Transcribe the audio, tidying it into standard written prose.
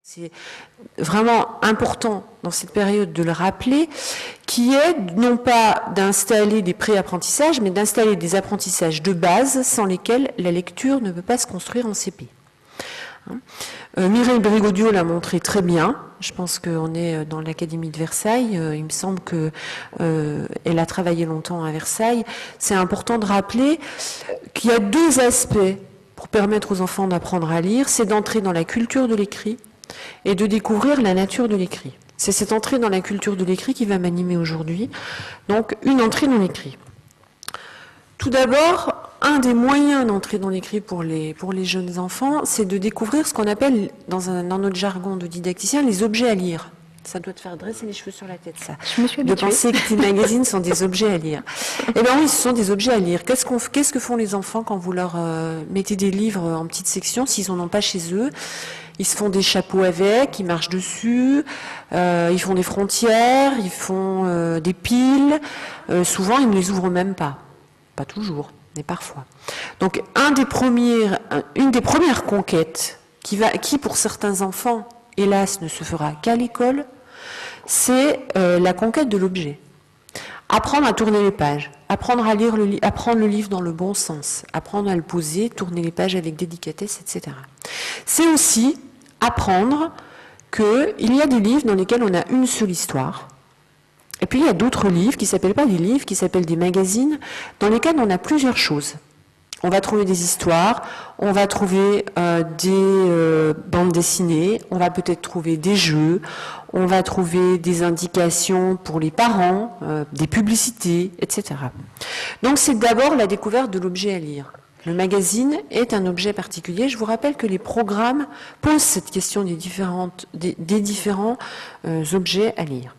C'est vraiment important dans cette période de le rappeler, qui est non pas d'installer des pré-apprentissages, mais d'installer des apprentissages de base sans lesquels la lecture ne peut pas se construire en CP. Mireille Brigaudiau l'a montré très bien. Je pense qu'on est dans l'Académie de Versailles. Il me semble qu'elle a travaillé longtemps à Versailles. C'est important de rappeler qu'il y a deux aspects pour permettre aux enfants d'apprendre à lire. C'est d'entrer dans la culture de l'écrit et de découvrir la nature de l'écrit. C'est cette entrée dans la culture de l'écrit qui va m'animer aujourd'hui. Donc, une entrée dans l'écrit. Tout d'abord, un des moyens d'entrer dans l'écrit pour les jeunes enfants, c'est de découvrir ce qu'on appelle, dans notre jargon de didacticien, les objets à lire. Ça doit te faire dresser les cheveux sur la tête, ça. Je me suis habituée. De penser que tes magazines sont des objets à lire. Eh bien oui, ce sont des objets à lire. Qu'est-ce que font les enfants quand vous leur mettez des livres en petites sections, s'ils n'en ont pas chez eux? Ils se font des chapeaux avec, ils marchent dessus, ils font des frontières, ils font des piles. Souvent, ils ne les ouvrent même pas. Pas toujours, mais parfois. Donc, une des premières conquêtes qui, pour certains enfants, hélas, ne se fera qu'à l'école, c'est la conquête de l'objet. Apprendre à tourner les pages, apprendre à lire apprendre le livre dans le bon sens, apprendre à le poser, tourner les pages avec délicatesse, etc. C'est aussi apprendre qu'il y a des livres dans lesquels on a une seule histoire. Et puis il y a d'autres livres qui ne s'appellent pas des livres, qui s'appellent des magazines, dans lesquels on a plusieurs choses. On va trouver des histoires, on va trouver des bandes dessinées, on va peut-être trouver des jeux, on va trouver des indications pour les parents, des publicités, etc. Donc c'est d'abord la découverte de l'objet à lire. Le magazine est un objet particulier. Je vous rappelle que les programmes posent cette question des différents objets à lire.